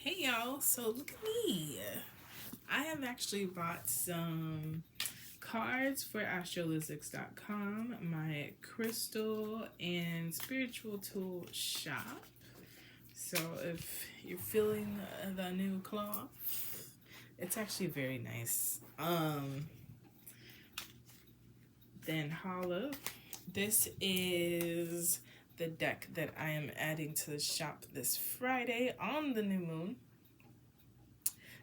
Hey y'all, so look at me. I have actually bought some cards for Astrolyszics.com, my crystal and spiritual tool shop. So if you're feeling the new cloth, it's actually very nice. Then holla. This is the deck that I am adding to the shop this Friday on the new moon,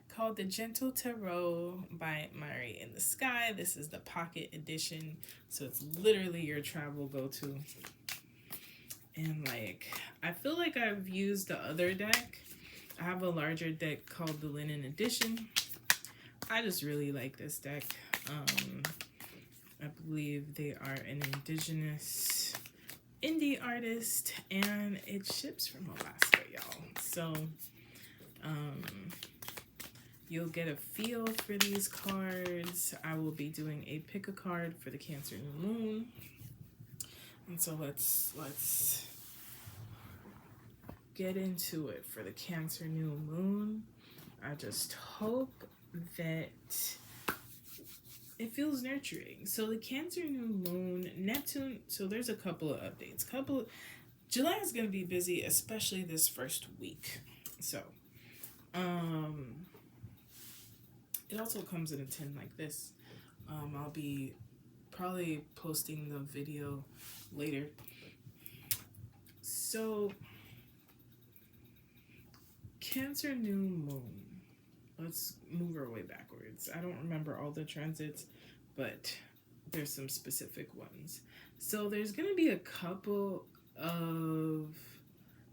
called The Gentle Tarot by Mari in the Sky. This is the pocket edition, so it's literally your travel go-to. And I feel like I've used the other deck. I have a larger deck called the Linen Edition. I just really like this deck. I believe they are an indigenous indie artist, and it ships from Alaska, y'all. So, you'll get a feel for these cards. I will be doing a pick a card for the Cancer New Moon. And so let's get into it for the Cancer New Moon. I just hope that it feels nurturing. So the Cancer New Moon, Neptune, so there's a couple of updates. July is going to be busy, especially this first week. So, it also comes in a tin like this. I'll be probably posting the video later. So, Cancer New Moon. Let's move our way backwards. I don't remember all the transits, but there's some specific ones. So there's going to be a couple of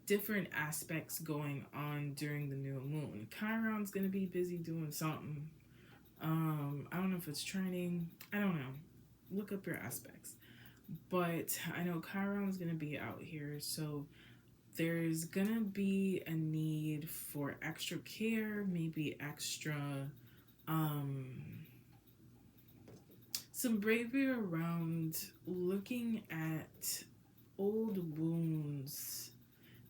different aspects going on during the new moon. Chiron's going to be busy doing something. I don't know if it's training. I don't know. Look up your aspects. But I know Chiron's going to be out here, so there's going to be a need for extra care, maybe extra some bravery around looking at old wounds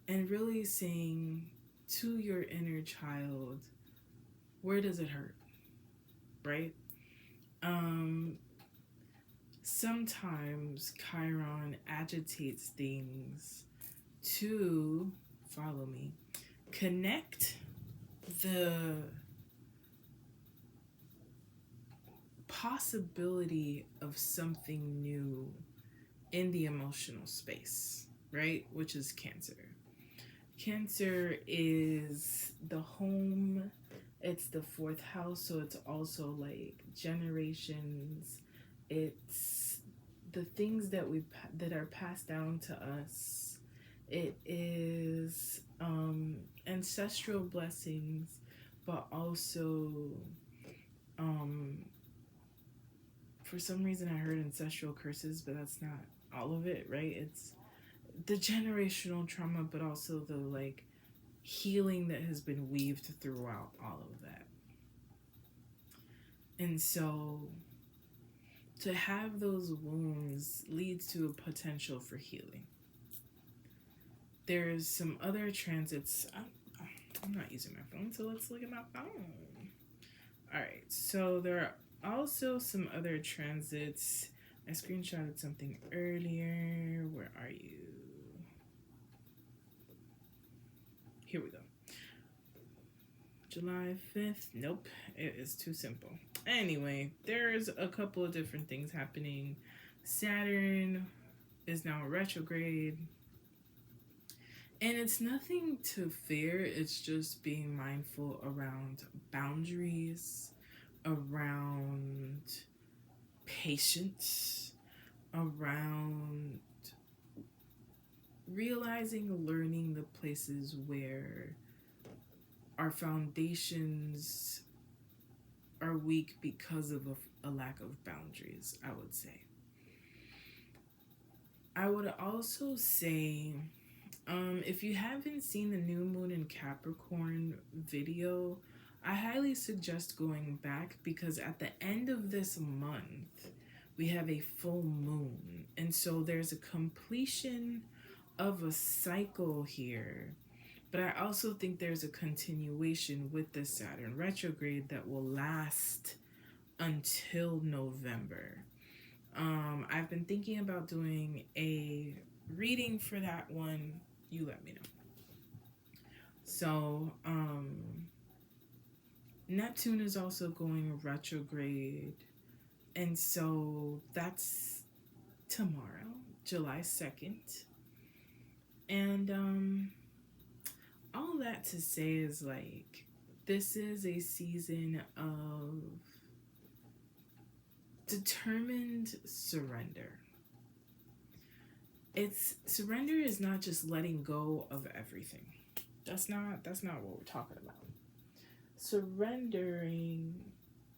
and really saying to your inner child, where does it hurt? Right? Sometimes Chiron agitates things to, follow me, connect the possibility of something new in the emotional space, right? Which is Cancer. Cancer is the home, it's the fourth house, so it's also like generations. It's the things that are passed down to us. It is ancestral blessings, but also for some reason I heard ancestral curses, but that's not all of it, right? It's the generational trauma, but also the healing that has been weaved throughout all of that. And so to have those wounds leads to a potential for healing. There's some other transits. I'm not using my phone, so let's look at my phone. All right, so there are also some other transits. I screenshotted something earlier. Where are you? Here we go. July 5th. Nope, it is too simple. Anyway, there's a couple of different things happening. Saturn is now retrograde. And it's nothing to fear. It's just being mindful around boundaries, around patience, around realizing, learning the places where our foundations are weak because of a lack of boundaries, I would say. I would also say, if you haven't seen the New Moon in Capricorn video, I highly suggest going back, because at the end of this month, we have a full moon. And so there's a completion of a cycle here But I also think there's a continuation with the Saturn retrograde that will last until November. I've been thinking about doing a reading for that one. You let me know. So, Neptune is also going retrograde. And so that's tomorrow, July 2nd. And all that to say is like, this is a season of determined surrender. It's surrender is not just letting go of everything. That's not what we're talking about. Surrendering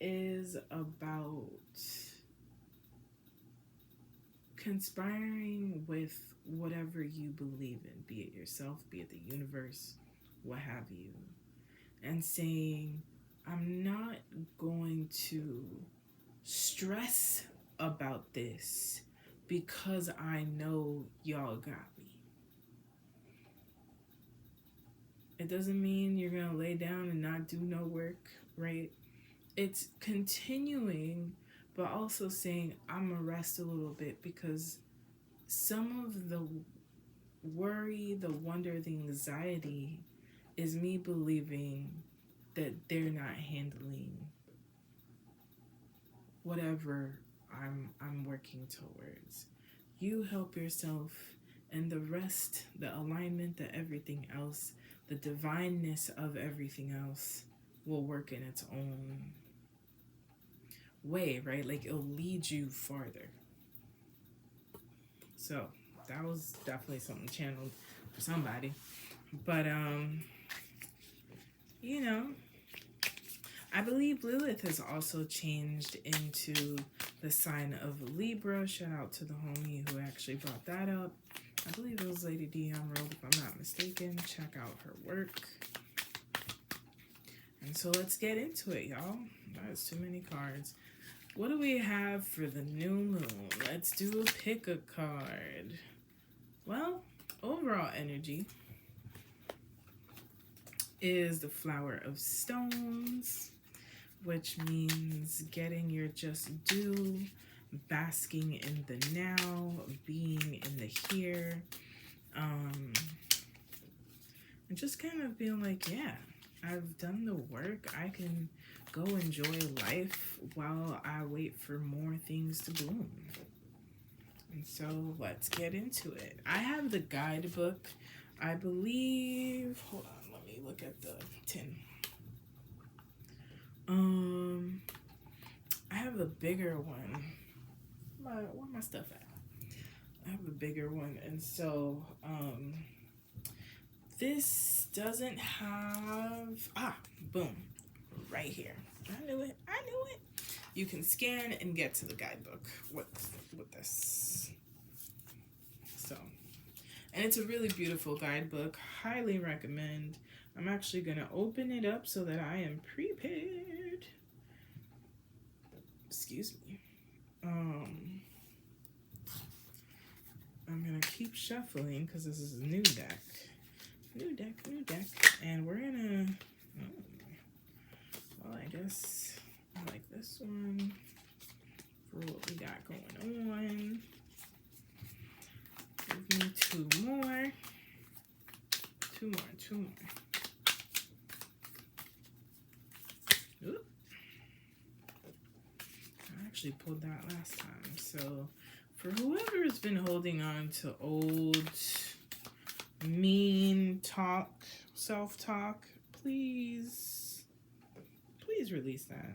is about conspiring with whatever you believe in, be it yourself, be it the universe, what have you, and saying, I'm not going to stress about this because I know y'all got me. It doesn't mean you're going to lay down and not do no work, right? It's continuing, but also saying, I'm going to rest a little bit because some of the worry, the wonder, the anxiety is me believing that they're not handling whatever I'm working towards. You help yourself, and the rest, the alignment, the everything else, the divineness of everything else will work in its own way, right? Like it'll lead you farther. So that was definitely something channeled for somebody. But you know, I believe Lilith has also changed into the sign of Libra. Shout out to the homie who actually brought that up. I believe it was Lady D Emerald, if I'm not mistaken. Check out her work. And so let's get into it, y'all. That's too many cards. What do we have for the new moon? Let's do a pick a card. Well, overall energy is the Flower of Stones, which means getting your just due, basking in the now, being in the here, and just kind of being like, yeah, I've done the work. I can go enjoy life while I wait for more things to bloom. And so let's get into it. I have the guidebook, I believe. Hold on, let me look at the tin. I have the bigger one. Where my stuff at? I have the bigger one, and so this doesn't have boom, right here. I knew it. You can scan and get to the guidebook with this. So, and it's a really beautiful guidebook. Highly recommend. I'm actually gonna open it up so that I am prepared. Excuse me. I'm gonna keep shuffling because this is a new deck. New deck. And we're gonna, well, I guess I like this one for what we got going on. Give me two more. Oop. I actually pulled that last time. So for whoever has been holding on to old mean talk, self-talk, please release that.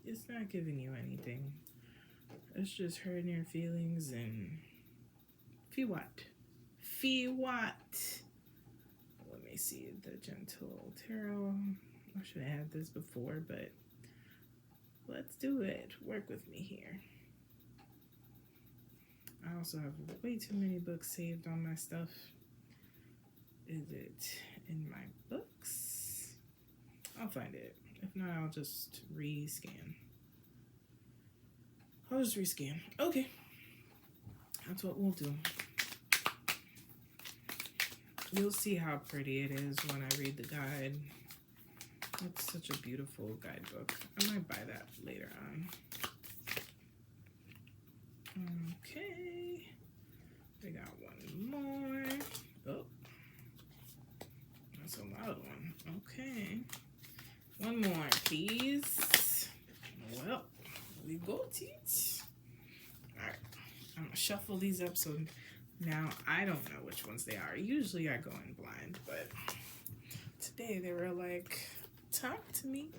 It's not giving you anything. It's just hurting your feelings and fee what? Let me see the Gentle Tarot. I should have had this before, but let's do it. Work with me here. I also have way too many books saved on my stuff. Is it in my books? I'll find it. If not, I'll just rescan. Okay. That's what we'll do. You'll see how pretty it is when I read the guide. It's such a beautiful guidebook. I might buy that later on. Okay. We got one more. Oh. That's a loud one. Okay. One more, please. Well, we go, teach. Alright. I'm gonna shuffle these up so now I don't know which ones they are. Usually I go in blind, but today they were like, talk to me.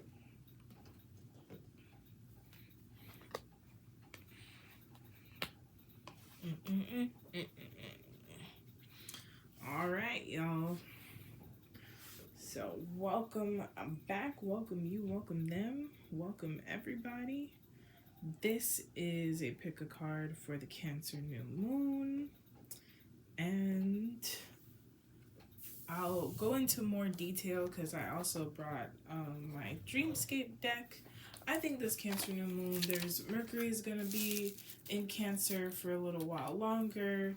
All right, y'all. So welcome back. Welcome you. Welcome them. Welcome everybody. This is a pick a card for the Cancer new moon. And I'll go into more detail because I also brought my Dreamscape deck. I think this Cancer new moon, Mercury is going to be in Cancer for a little while longer.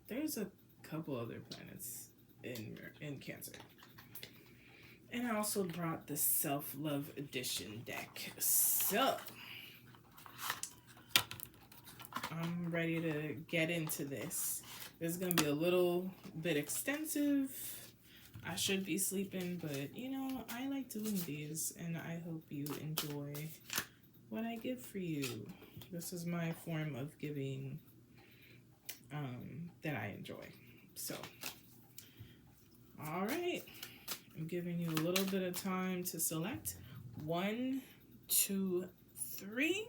There's a couple other planets in Cancer. And I also brought the Self-Love Edition deck. So I'm ready to get into this. This is going to be a little bit extensive. I should be sleeping, but you know, I like doing these and I hope you enjoy what I give for you. This is my form of giving that I enjoy. So, all right. I'm giving you a little bit of time to select 1, 2, 3.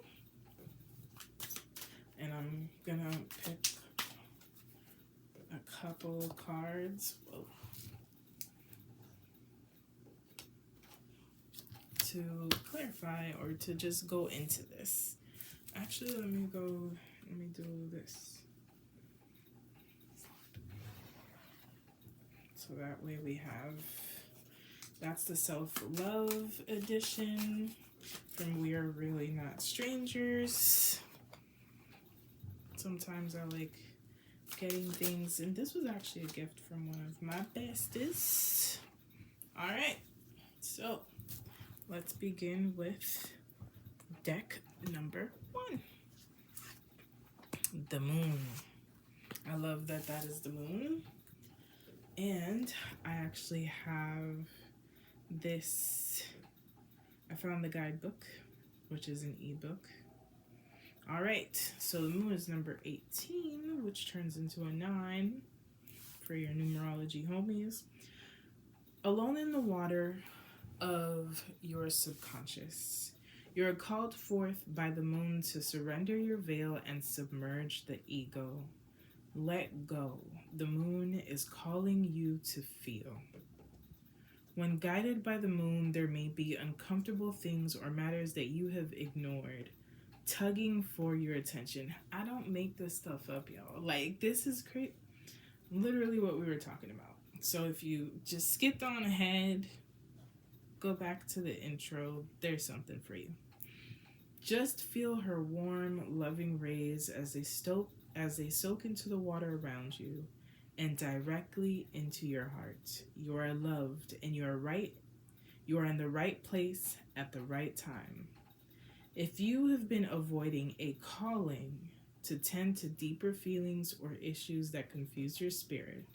And I'm gonna pick a couple cards. Whoa. To clarify or to just go into this. Actually, let me do this. So that way we have, that's the Self-Love Edition from We Are Really Not Strangers. Sometimes I like getting things, and this was actually a gift from one of my besties. All right, so let's begin with deck number 1. The moon. I love that that is the moon. And I actually have this, I found the guidebook, which is an ebook. All right, so the moon is number 18, which turns into a 9 for your numerology homies. Alone in the water of your subconscious, you are called forth by the moon to surrender your veil and submerge the ego. Let go. The moon is calling you to feel. When guided by the moon, there may be uncomfortable things or matters that you have ignored, tugging for your attention. I don't make this stuff up, y'all. Like, this is great. Literally what we were talking about. So if you just skipped on ahead, go back to the intro. There's something for you. Just feel her warm, loving rays as they soak into the water around you and directly into your heart. You are loved and you are in the right place at the right time. If you have been avoiding a calling to tend to deeper feelings or issues that confuse your spirit,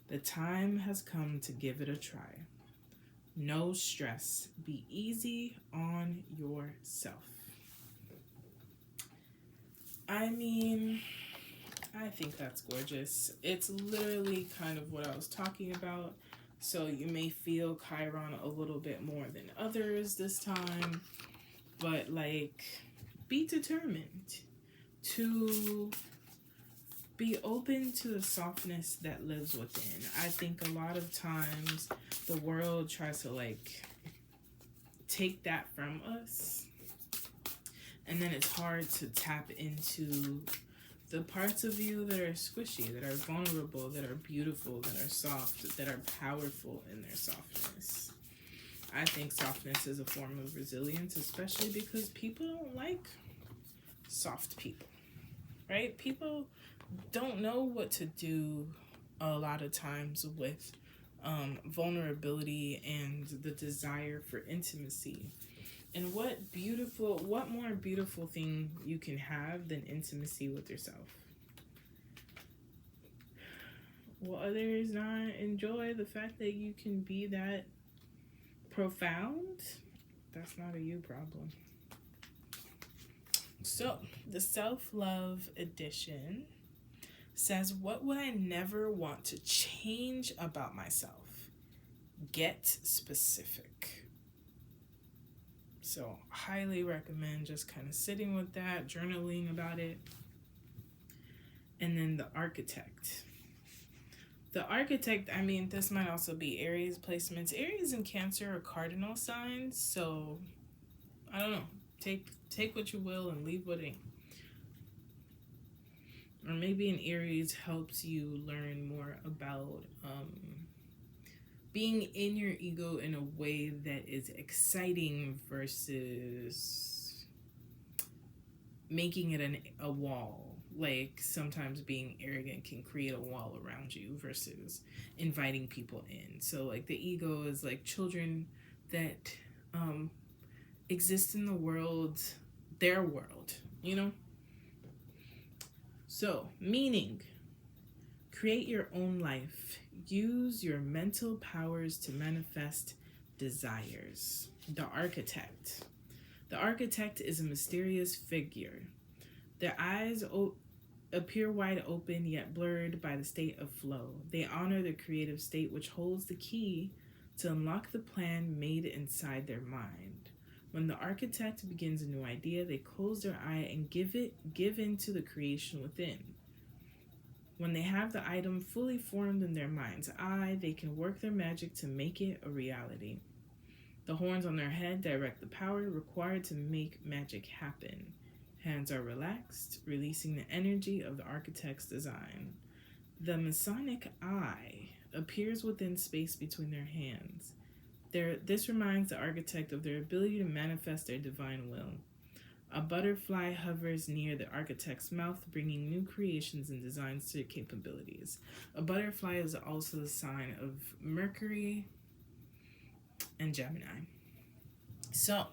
the time has come to give it a try. No stress. Be easy on yourself. I mean, I think that's gorgeous. It's literally kind of what I was talking about. So you may feel Chiron a little bit more than others this time. But like, be determined to be open to the softness that lives within. I think a lot of times the world tries to like take that from us. And then it's hard to tap into the parts of you that are squishy, that are vulnerable, that are beautiful, that are soft, that are powerful in their softness. I think softness is a form of resilience, especially because people don't like soft people, right? People don't know what to do a lot of times with vulnerability and the desire for intimacy. And what more beautiful thing you can have than intimacy with yourself? Will others not enjoy the fact that you can be that profound? That's not a you problem. So, the self-love edition says, what would I never want to change about myself? Get specific. So, highly recommend just kind of sitting with that, journaling about it. And then the architect. The architect, I mean, this might also be Aries placements. Aries and Cancer are cardinal signs, so I don't know. Take what you will and leave what ain't. Or maybe an Aries helps you learn more about being in your ego in a way that is exciting versus making it a wall. Like, sometimes being arrogant can create a wall around you versus inviting people in. So, like, the ego is like children that exist in the world, their world, you know? So, meaning, create your own life. Use your mental powers to manifest desires. The architect. The architect is a mysterious figure. Their eyes appear wide open yet blurred by the state of flow. They honor the creative state which holds the key to unlock the plan made inside their mind. When the architect begins a new idea, they close their eye and give in to the creation within. When they have the item fully formed in their mind's eye, they can work their magic to make it a reality. The horns on their head direct the power required to make magic happen. Hands are relaxed, releasing the energy of the architect's design. The Masonic eye appears within space between their hands. This reminds the architect of their ability to manifest their divine will. A butterfly hovers near the architect's mouth, bringing new creations and designs to their capabilities. A butterfly is also a sign of Mercury and Gemini. So,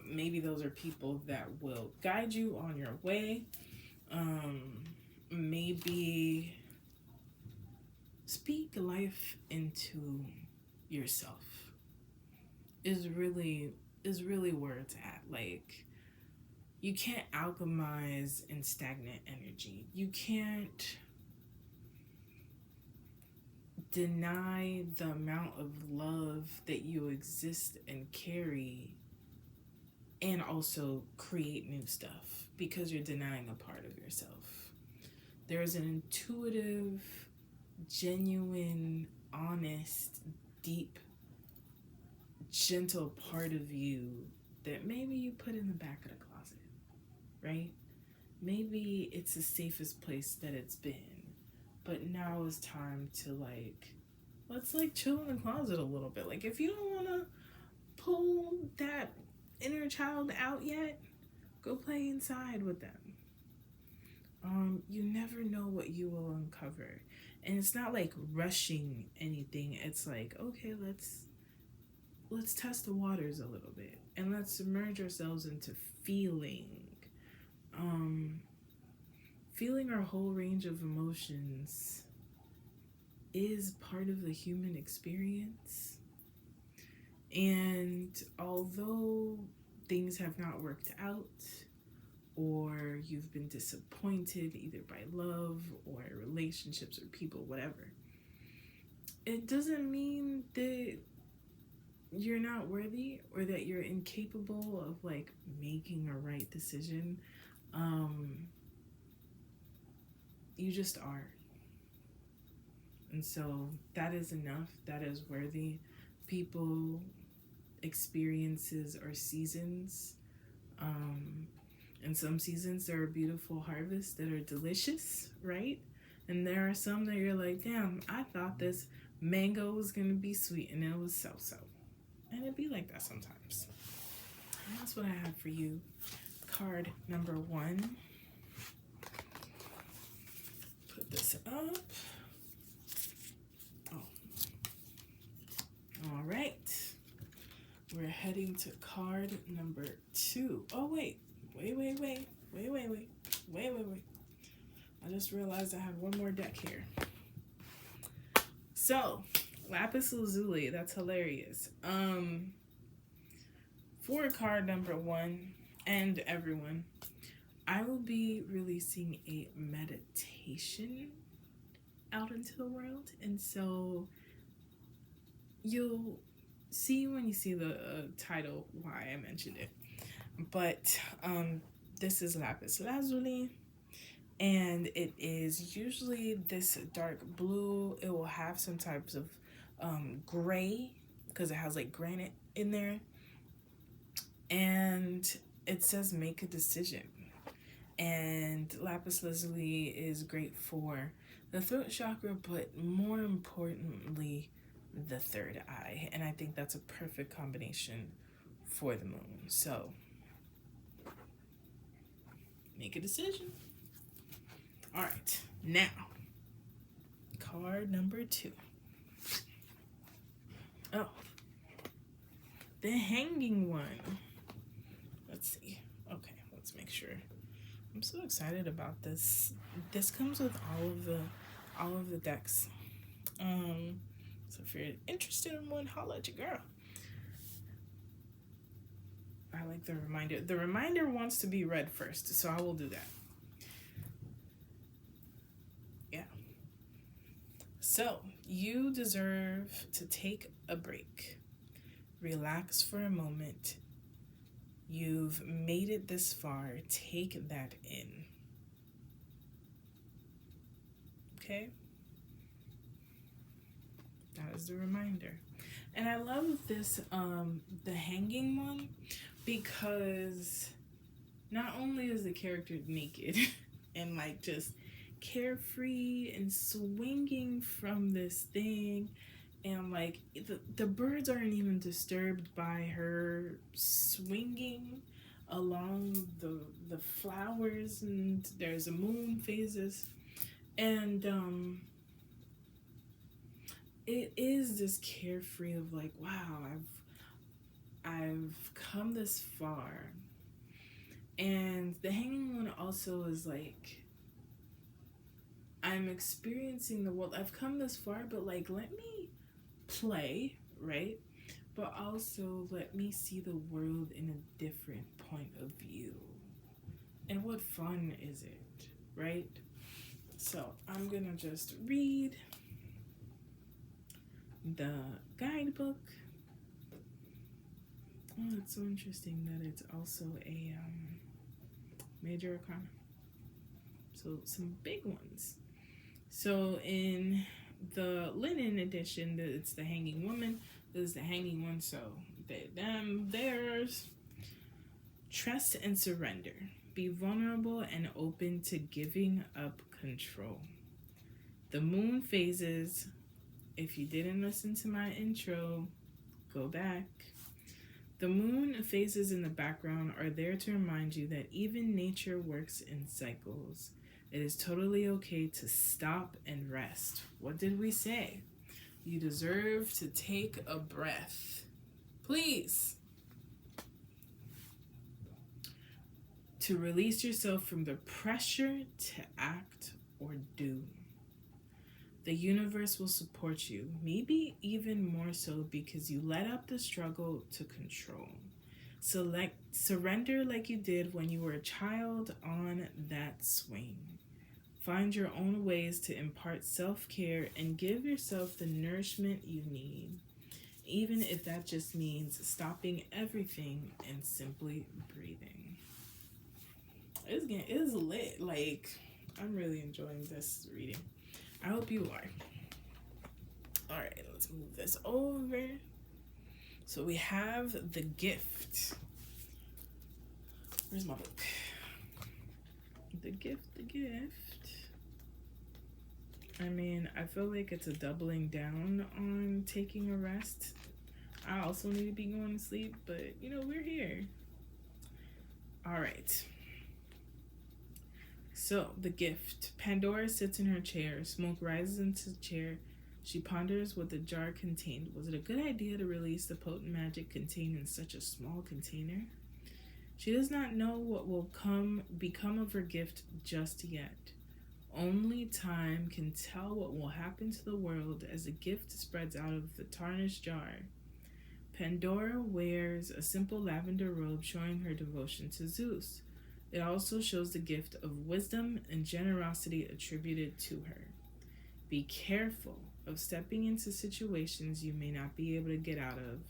maybe those are people that will guide you on your way. Maybe speak life into yourself is really where it's at. Like, you can't alchemize in stagnant energy. You can't deny the amount of love that you exist and carry and also create new stuff because you're denying a part of yourself. There's an intuitive, genuine, honest, deep, gentle part of you that maybe you put in the back of the closet, right? Maybe it's the safest place that it's been, but now is time to let's chill in the closet a little bit. Like, if you don't want to pull that inner child out yet, go play inside with them. You never know what you will uncover, and it's not like rushing anything. It's like, okay, let's test the waters a little bit, and let's submerge ourselves into feeling our whole range of emotions is part of the human experience. And although things have not worked out, or you've been disappointed either by love or relationships or people, whatever, it doesn't mean that you're not worthy or that you're incapable of making a right decision. You just are. And so that is enough. That is worthy. People, experiences, or seasons. In some seasons, there are beautiful harvests that are delicious, right? And there are some that you're like, damn, I thought this mango was going to be sweet, and it was so-so. And it'd be like that sometimes. And that's what I have for you. Card number 1. this up. Oh. All right. We're heading to card number 2. Oh, wait. Wait. I just realized I have one more deck here. So, lapis lazuli, that's hilarious. For card number 1 and everyone, I will be releasing a meditation out into the world, and so you'll see when you see the title why I mentioned it. But this is lapis lazuli, and it is usually this dark blue. It will have some types of gray because it has like granite in there, and it says make a decision. And lapis lazuli is great for the throat chakra, but more importantly, the third eye. And I think that's a perfect combination for the moon. So make a decision. All right, now card number 2. Oh, the hanging one. Let's see. Okay, let's make sure. I'm so excited about this. This comes with all of the decks. So if you're interested in one, holla at your girl. I like the reminder. The reminder wants to be read first, so I will do that. Yeah. So you deserve to take a break. Relax for a moment. You've made it this far. Take that in. Okay? That is the reminder. And I love this, the hanging one, because not only is the character naked and like just carefree and swinging from this thing, and like the birds aren't even disturbed by her swinging along the flowers, and there's a moon phases, and it is this carefree of like, wow, I've come this far. And the hanging one also is like, I'm experiencing the world. I've come this far, but like, let me play, right? But also let me see the world in a different point of view. And what fun is it, right? So I'm gonna just read the guidebook. Oh, it's so interesting that it's also a major arcana. So some big ones. So in the linen edition, it's the hanging woman. This is the hanging one. So they, them, theirs. Trust and surrender. Be vulnerable and open to giving up control. The moon phases. If you didn't listen to my intro, go back. The moon phases in the background are there to remind you that even nature works in cycles. It is totally okay to stop and rest. What did we say? You deserve to take a breath. Please. To release yourself from the pressure to act or do. The universe will support you, maybe even more so because you let up the struggle to control. Surrender like you did when you were a child on that swing. Find your own ways to impart self-care and give yourself the nourishment you need, even if that just means stopping everything and simply breathing. It's lit. Like, I'm really enjoying this reading. I hope you are. All right, let's move this over. So we have the gift. Where's my book? The gift. I mean, I feel like it's a doubling down on taking a rest. I also need to be going to sleep, but you know, we're here. All right. So, the gift. Pandora sits in her chair. Smoke rises into the chair. She ponders what the jar contained. Was it a good idea to release the potent magic contained in such a small container? She does not know what will become of her gift just yet. Only time can tell what will happen to the world as the gift spreads out of the tarnished jar. Pandora wears a simple lavender robe showing her devotion to Zeus. It also shows the gift of wisdom and generosity attributed to her. Be careful of stepping into situations you may not be able to get out of.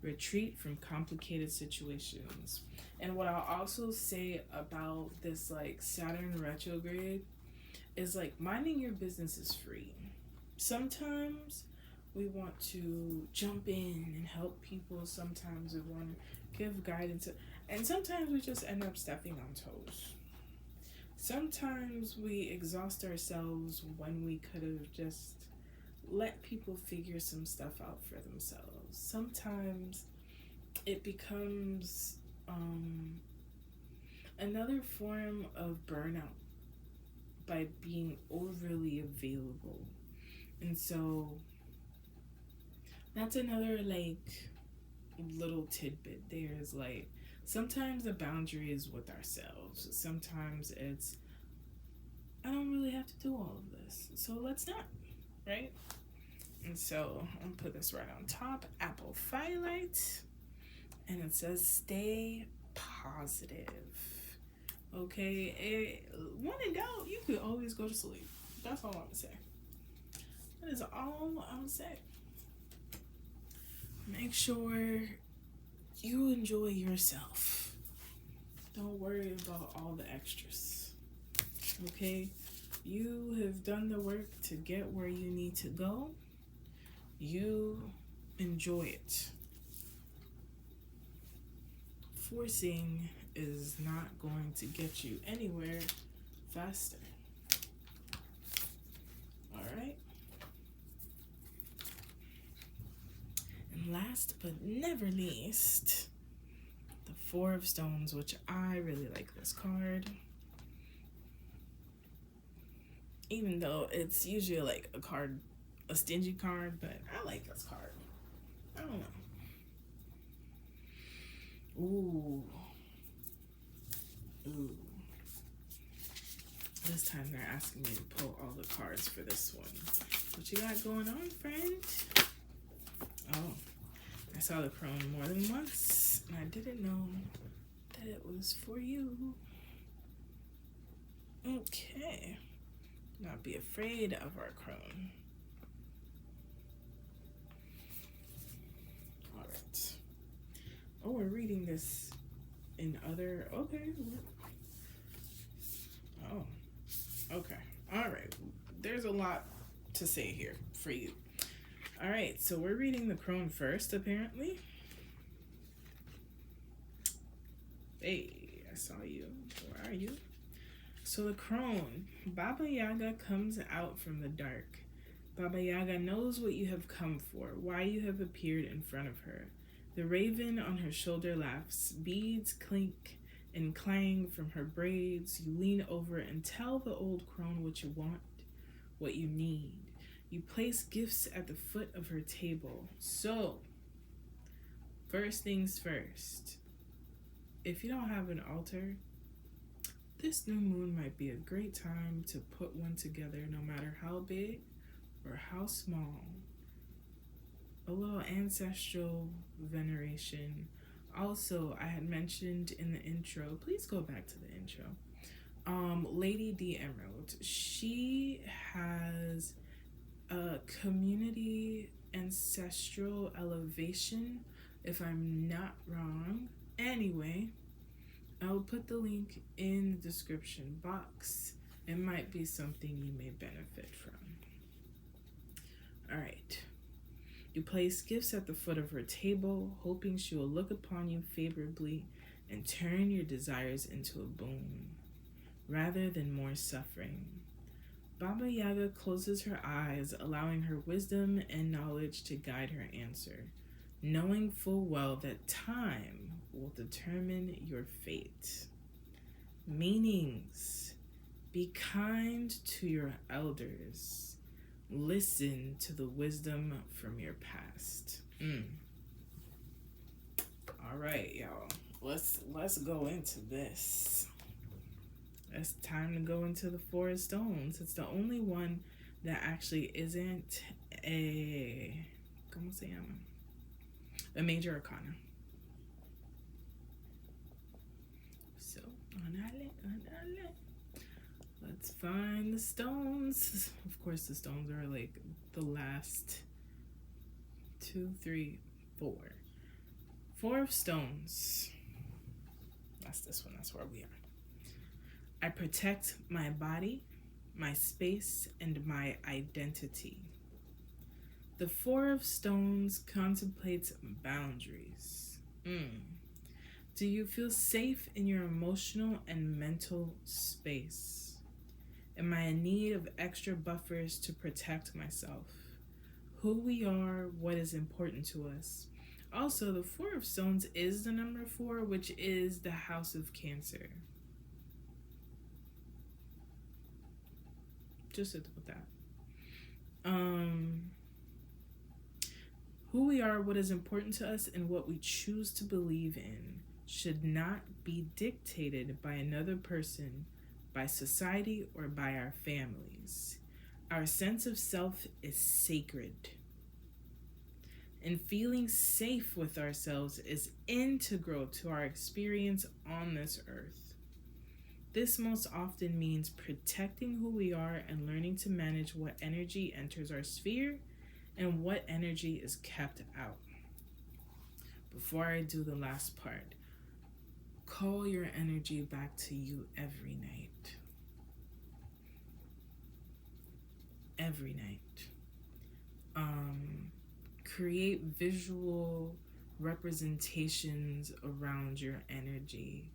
Retreat from complicated situations. And what I'll also say about this like Saturn retrograde is like minding your business is free. Sometimes we want to jump in and help people. Sometimes we want to give guidance. And sometimes we just end up stepping on toes. Sometimes we exhaust ourselves when we could have just let people figure some stuff out for themselves. Sometimes it becomes another form of burnout by being overly available. And so that's another like little tidbit. There's like sometimes the boundary is with ourselves. Sometimes it's I don't really have to do all of this, so let's not, right? And so I'm gonna put this right on top, apple firelight, and it says stay positive. Okay, when in doubt, you could always go to sleep. That's all I'm gonna say. That is all I'm gonna say. Make sure you enjoy yourself. Don't worry about all the extras. Okay? You have done the work to get where you need to go. You enjoy it. Forcing is not going to get you anywhere faster. Alright? And last but never least, the Four of Stones, which I really like this card. Even though it's usually like a stingy card, but I like this card. I don't know. Ooh. This time they're asking me to pull all the cards for this one. What you got going on, friend? Oh, I saw the crone more than once, and I didn't know that it was for you. Okay. Not be afraid of our crone. Alright. Oh, we're reading this in other... Okay. Oh. Okay. Alright. There's a lot to say here for you. Alright, so we're reading the crone first, apparently. Hey, I saw you. Where are you? So the crone, Baba Yaga comes out from the dark. Baba Yaga knows what you have come for, why you have appeared in front of her. The raven on her shoulder laughs. Beads clink and clang from her braids. You lean over and tell the old crone what you want, what you need. You place gifts at the foot of her table. So, first things first, if you don't have an altar, this new moon might be a great time to put one together, no matter how big or how small. A little ancestral veneration. Also, I had mentioned in the intro, please go back to the intro. Lady D Emerald, she has a community ancestral elevation, if I'm not wrong. Anyway, I will put the link in the description box. It might be something you may benefit from. Alright. You place gifts at the foot of her table, hoping she will look upon you favorably and turn your desires into a boon, rather than more suffering. Baba Yaga closes her eyes, allowing her wisdom and knowledge to guide her answer, knowing full well that time will determine your fate. Meanings Be kind to your elders. Listen to the wisdom from your past. All right, y'all. Let's go into this. It's time to go into the Four of Stones. It's the only one that actually isn't ¿cómo se llama? A major arcana. So, anale. Let's find the stones. Of course, the stones are like the last 2, 3, 4. 4 of stones. That's this one. That's where we are. I protect my body, my space, and my identity. The 4 of stones contemplates boundaries. Do you feel safe in your emotional and mental space? Am I in need of extra buffers to protect myself? Who we are, what is important to us. Also, the 4 of stones is the number 4, which is the house of Cancer. Just with that. Who we are, what is important to us, and what we choose to believe in should not be dictated by another person, by society, or by our families. Our sense of self is sacred. And feeling safe with ourselves is integral to our experience on this earth. This most often means protecting who we are and learning to manage what energy enters our sphere and what energy is kept out. Before I do the last part, call your energy back to you every night. Every night. Create visual representations around your energy.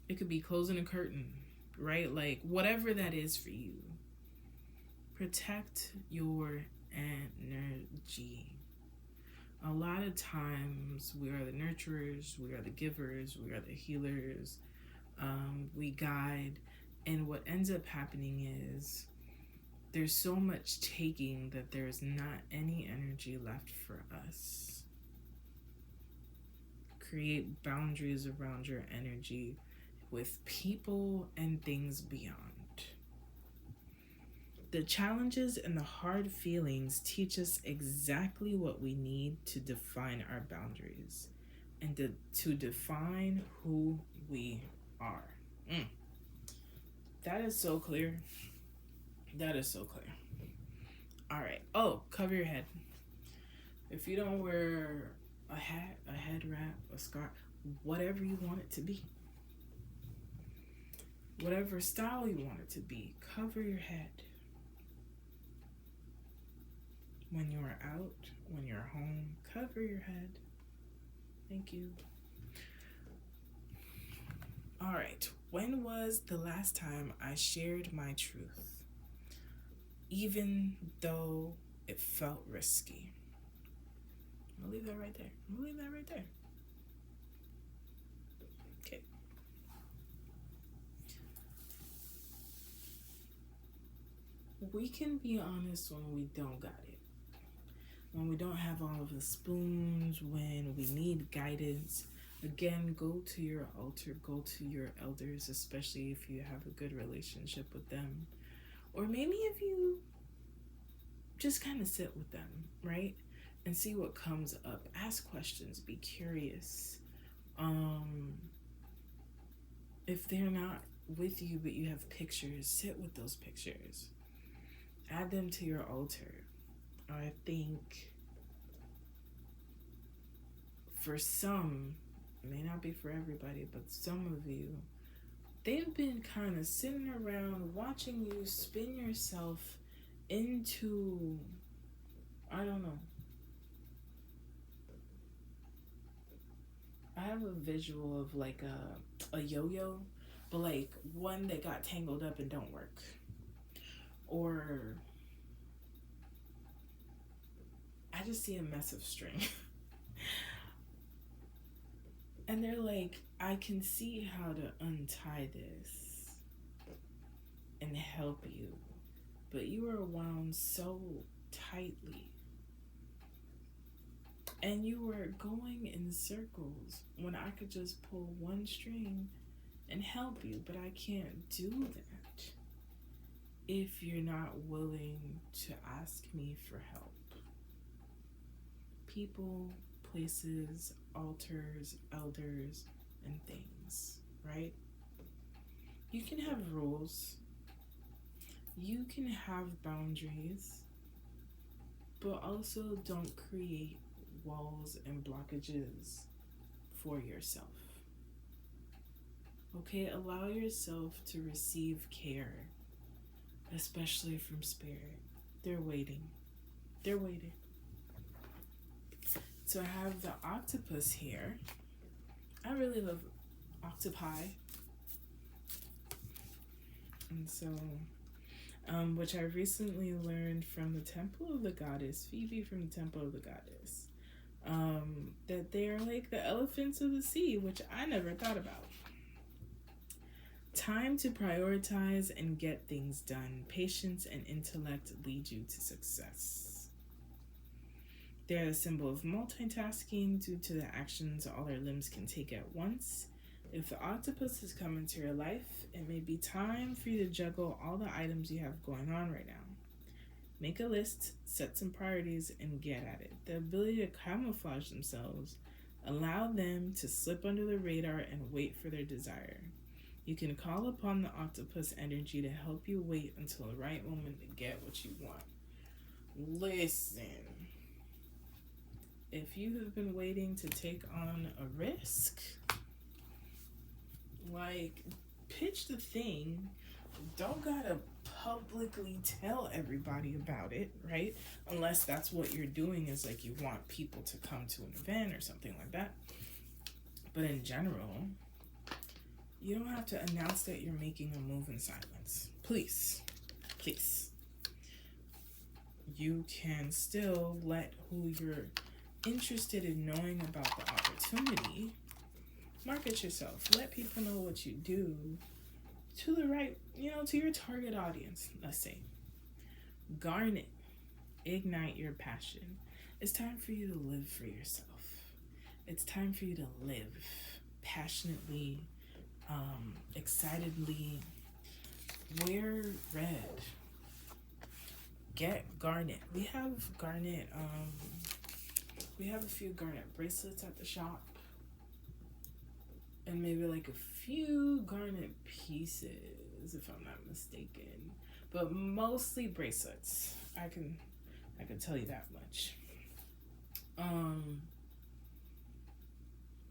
It could be closing a curtain, right? Like whatever that is for you. Protect your energy. A lot of times we are the nurturers, we are the givers, we are the healers, we guide, and what ends up happening is there's so much taking that there's not any energy left for us. Create boundaries around your energy with people and things beyond. The challenges and the hard feelings teach us exactly what we need to define our boundaries and to define who we are. That is so clear. That is so clear. All right. Oh, cover your head. If you don't wear a hat, a head wrap, a scarf, whatever you want it to be, whatever style you want it to be, cover your head. When you're out, when you're home, cover your head. Thank you. All right. When was the last time I shared my truth, even though it felt risky? I'll leave that right there. Okay. We can be honest when we don't got it. When we don't have all of the spoons, when we need guidance. Again, go to your altar, go to your elders, especially if you have a good relationship with them. Or maybe if you just kind of sit with them, right? And see what comes up. Ask questions, be curious. If they're not with you but you have pictures, sit with those pictures. Add them to your altar. I think for some, it may not be for everybody, but some of you, they've been kind of sitting around watching you spin yourself into, I don't know. I have a visual of like a yo-yo, but like one that got tangled up and don't work. Or I just see a mess of string. And they're like, I can see how to untie this. and help you, but you are wound so tightly and you were going in circles when I could just pull one string and help you, but I can't do that if you're not willing to ask me for help. People, places, altars, elders, and things, right? You can have rules, you can have boundaries, but also don't create walls and blockages for yourself. Okay, allow yourself to receive care, especially from spirit. They're waiting. They're waiting. So I have the octopus here. I really love octopi. And so, which I recently learned from the Temple of the Goddess, Phoebe from the Temple of the Goddess, that they are like the elephants of the sea, which I never thought about. Time to prioritize and get things done. Patience and intellect lead you to success. They're a symbol of multitasking due to the actions all our limbs can take at once. If the octopus has come into your life, it may be time for you to juggle all the items you have going on right now. Make a list, set some priorities, and get at it. The ability to camouflage themselves, allow them to slip under the radar and wait for their desire. You can call upon the octopus energy to help you wait until the right moment to get what you want. Listen, if you have been waiting to take on a risk, like, pitch the thing. Don't gotta publicly tell everybody about it, right? Unless that's what you're doing, is like you want people to come to an event or something like that. But in general, you don't have to announce that you're making a move in silence. Please. Please. You can still let who you're interested in knowing about the opportunity market yourself. Let people know what you do to the right, to your target audience, let's say. Garnet. Ignite your passion. It's time for you to live for yourself. It's time for you to live passionately, excitedly. Wear red. Get garnet. We have garnet, we have a few garnet bracelets at the shop. And maybe like a few garnet pieces, if I'm not mistaken. But mostly bracelets. I can tell you that much.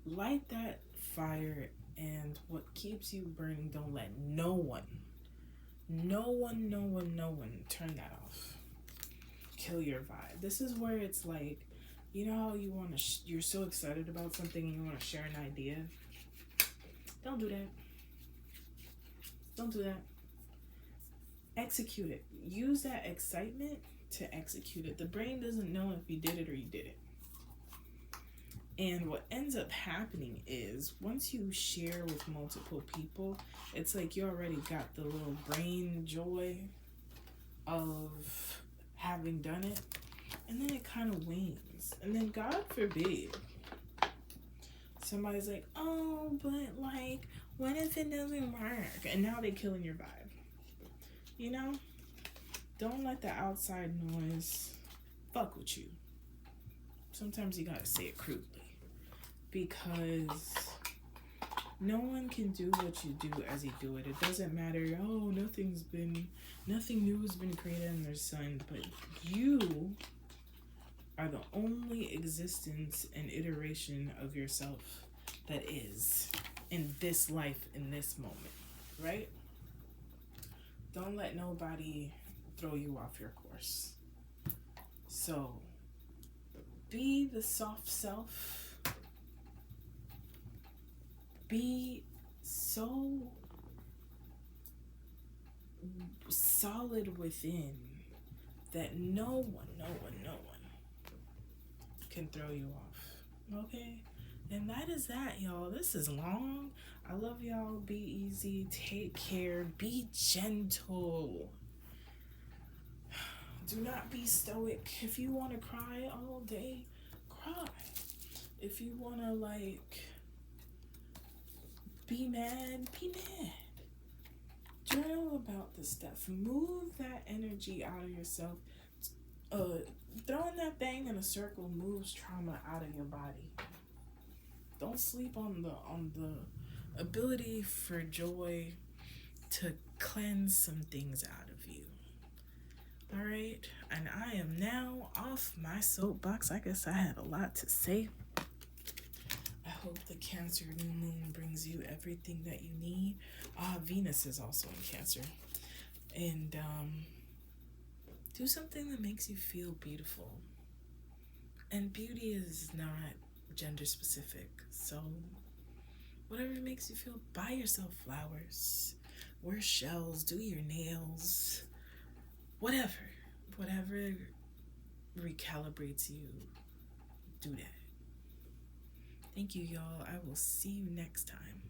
Light that fire, and what keeps you burning, don't let no one turn that off. Kill your vibe. This is where it's like, you know how you're so excited about something and you want to share an idea? Don't do that. Don't do that. Execute it. Use that excitement to execute it. The brain doesn't know if you did it or you didn't. And what ends up happening is, once you share with multiple people, it's like you already got the little brain joy of having done it. And then it kind of wanes. And then, God forbid, somebody's like, oh, but like, what if it doesn't work? And now they're killing your vibe. Don't let the outside noise fuck with you. Sometimes you gotta say it crudely. Because no one can do what you do as you do it. It doesn't matter, oh, nothing new has been created under the sun. But you are the only existence and iteration of yourself that is in this life, in this moment, right? Don't let nobody throw you off your course. So be the soft self. Be so solid within that no one can throw you off. Okay? And that is that, y'all. This is long. I love y'all. Be easy. Take care. Be gentle. Do not be stoic. If you want to cry all day, cry. If you want to, like, be mad, be mad. Journal about this stuff. Move that energy out of yourself. Throwing that thing in a circle moves trauma out of your body. Don't sleep on the ability for joy to cleanse some things out of you. All right, and I am now off my soapbox. I guess I had a lot to say. I hope the Cancer new moon brings you everything that you need. Venus is also in Cancer. And do something that makes you feel beautiful. And beauty is not gender specific. So whatever makes you feel, buy yourself flowers, wear shells, do your nails, whatever recalibrates you, do that. Thank you, y'all. I will see you next time.